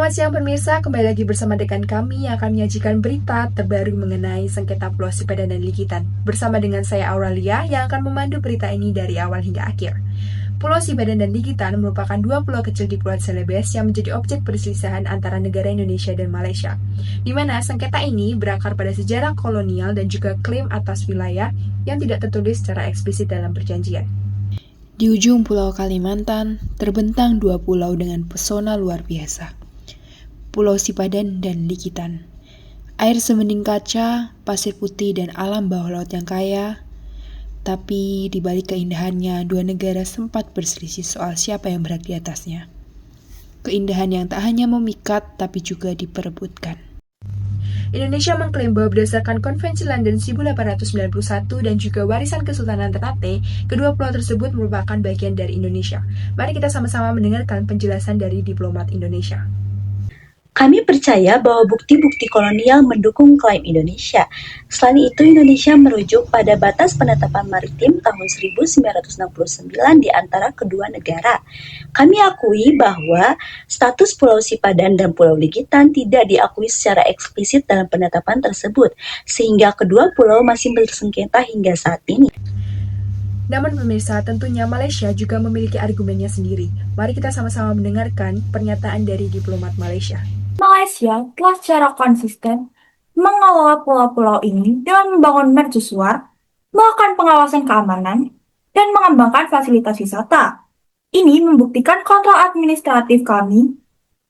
Selamat siang pemirsa, kembali lagi bersama rekan kami yang akan menyajikan berita terbaru mengenai sengketa Pulau Sipadan dan Likitan. Bersama dengan saya Aurelia yang akan memandu berita ini dari awal hingga akhir. Pulau Sipadan dan Likitan merupakan dua pulau kecil di Pulau Celebes yang menjadi objek perselisihan antara negara Indonesia dan Malaysia, di mana sengketa ini berakar pada sejarah kolonial dan juga klaim atas wilayah yang tidak tertulis secara eksplisit dalam perjanjian. Di ujung Pulau Kalimantan, terbentang dua pulau dengan pesona luar biasa. Pulau Sipadan dan Likitan. Air semending kaca, pasir putih dan alam bawah laut yang kaya. Tapi di balik keindahannya, dua negara sempat berselisih soal siapa yang berhak di atasnya. Keindahan yang tak hanya memikat, tapi juga diperebutkan. Indonesia mengklaim bahwa berdasarkan Konvensi London 1891 dan juga warisan Kesultanan Ternate, kedua pulau tersebut merupakan bagian dari Indonesia. Mari kita sama-sama mendengarkan penjelasan dari diplomat Indonesia. Kami percaya bahwa bukti-bukti kolonial mendukung klaim Indonesia. Selain itu, Indonesia merujuk pada batas penetapan maritim tahun 1969 di antara kedua negara. Kami akui bahwa status Pulau Sipadan dan Pulau Likitan tidak diakui secara eksplisit dalam penetapan tersebut, sehingga kedua pulau masih bersengketa hingga saat ini. Namun pemirsa, tentunya Malaysia juga memiliki argumennya sendiri. Mari kita sama-sama mendengarkan pernyataan dari diplomat Malaysia. Malaysia telah secara konsisten mengelola pulau-pulau ini dengan membangun mercusuar, melakukan pengawasan keamanan, dan mengembangkan fasilitas wisata. Ini membuktikan kontrol administratif kami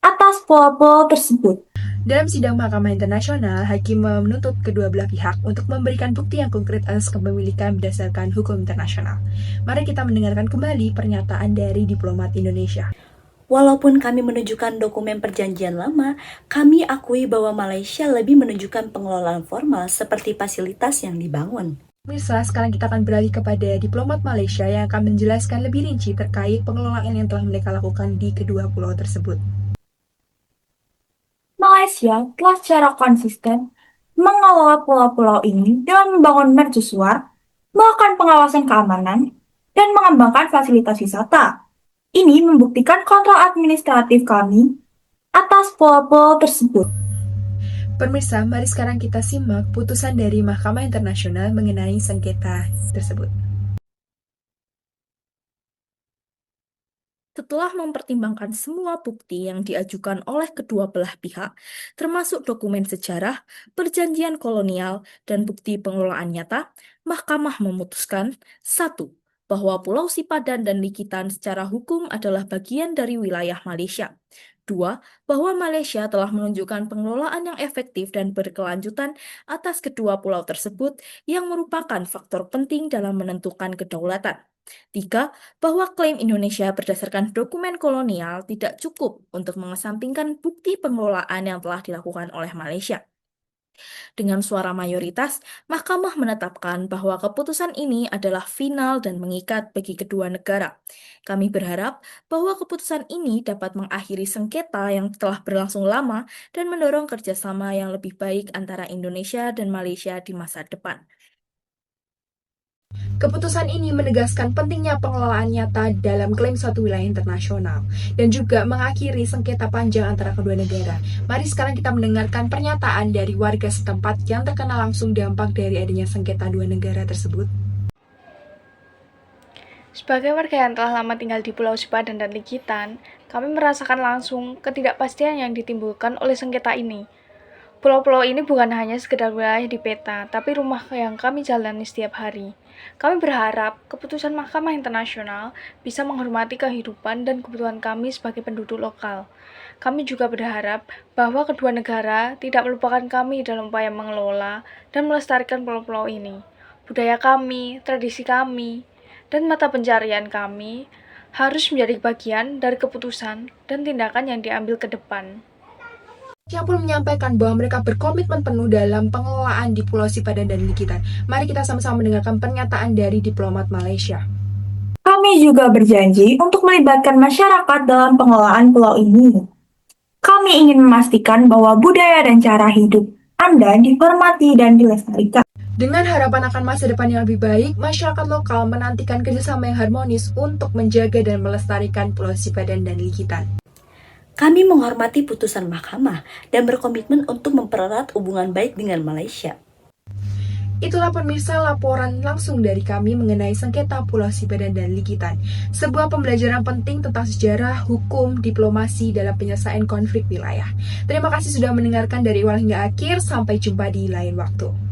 atas pulau-pulau tersebut. Dalam sidang Mahkamah Internasional, hakim menuntut kedua belah pihak untuk memberikan bukti yang konkret atas kepemilikan berdasarkan hukum internasional. Mari kita mendengarkan kembali pernyataan dari diplomat Indonesia. Walaupun kami menunjukkan dokumen perjanjian lama, kami akui bahwa Malaysia lebih menunjukkan pengelolaan formal seperti fasilitas yang dibangun. Pemirsa, sekarang kita akan beralih kepada diplomat Malaysia yang akan menjelaskan lebih rinci terkait pengelolaan yang telah mereka lakukan di kedua pulau tersebut. Malaysia telah secara konsisten mengelola pulau-pulau ini dengan membangun mercusuar, melakukan pengawasan keamanan, dan mengembangkan fasilitas wisata. Ini membuktikan kontrol administratif kami atas pulau-pulau tersebut. Pemirsa, mari sekarang kita simak putusan dari Mahkamah Internasional mengenai sengketa tersebut. Setelah mempertimbangkan semua bukti yang diajukan oleh kedua belah pihak, termasuk dokumen sejarah, perjanjian kolonial, dan bukti pengelolaan nyata, Mahkamah memutuskan 1. Bahwa Pulau Sipadan dan Likitan secara hukum adalah bagian dari wilayah Malaysia. 2. Bahwa Malaysia telah menunjukkan pengelolaan yang efektif dan berkelanjutan atas kedua pulau tersebut yang merupakan faktor penting dalam menentukan kedaulatan. 3. Bahwa klaim Indonesia berdasarkan dokumen kolonial tidak cukup untuk mengesampingkan bukti pengelolaan yang telah dilakukan oleh Malaysia. Dengan suara mayoritas, Mahkamah menetapkan bahwa keputusan ini adalah final dan mengikat bagi kedua negara. Kami berharap bahwa keputusan ini dapat mengakhiri sengketa yang telah berlangsung lama dan mendorong kerjasama yang lebih baik antara Indonesia dan Malaysia di masa depan. Keputusan ini menegaskan pentingnya pengelolaan nyata dalam klaim suatu wilayah internasional dan juga mengakhiri sengketa panjang antara kedua negara. Mari sekarang kita mendengarkan pernyataan dari warga setempat yang terkena langsung dampak dari adanya sengketa dua negara tersebut. Sebagai warga yang telah lama tinggal di Pulau Sipadan dan Likitan, kami merasakan langsung ketidakpastian yang ditimbulkan oleh sengketa ini. Pulau-pulau ini bukan hanya sekedar wilayah di peta, tapi rumah yang kami jalani setiap hari. Kami berharap keputusan Mahkamah Internasional bisa menghormati kehidupan dan kebutuhan kami sebagai penduduk lokal. Kami juga berharap bahwa kedua negara tidak melupakan kami dalam upaya mengelola dan melestarikan pulau-pulau ini. Budaya kami, tradisi kami, dan mata pencarian kami harus menjadi bagian dari keputusan dan tindakan yang diambil ke depan. Yang pun menyampaikan bahwa mereka berkomitmen penuh dalam pengelolaan di Pulau Sipadan dan Likitan. Mari kita sama-sama mendengarkan pernyataan dari diplomat Malaysia. Kami juga berjanji untuk melibatkan masyarakat dalam pengelolaan pulau ini. Kami ingin memastikan bahwa budaya dan cara hidup Anda dihormati dan dilestarikan. Dengan harapan akan masa depan yang lebih baik, masyarakat lokal menantikan kerjasama yang harmonis untuk menjaga dan melestarikan Pulau Sipadan dan Likitan. Kami menghormati putusan mahkamah dan berkomitmen untuk mempererat hubungan baik dengan Malaysia. Itulah pemirsa laporan langsung dari kami mengenai sengketa Pulau Sipadan dan Likitan, sebuah pembelajaran penting tentang sejarah, hukum, diplomasi dalam penyelesaian konflik wilayah. Terima kasih sudah mendengarkan dari awal hingga akhir, sampai jumpa di lain waktu.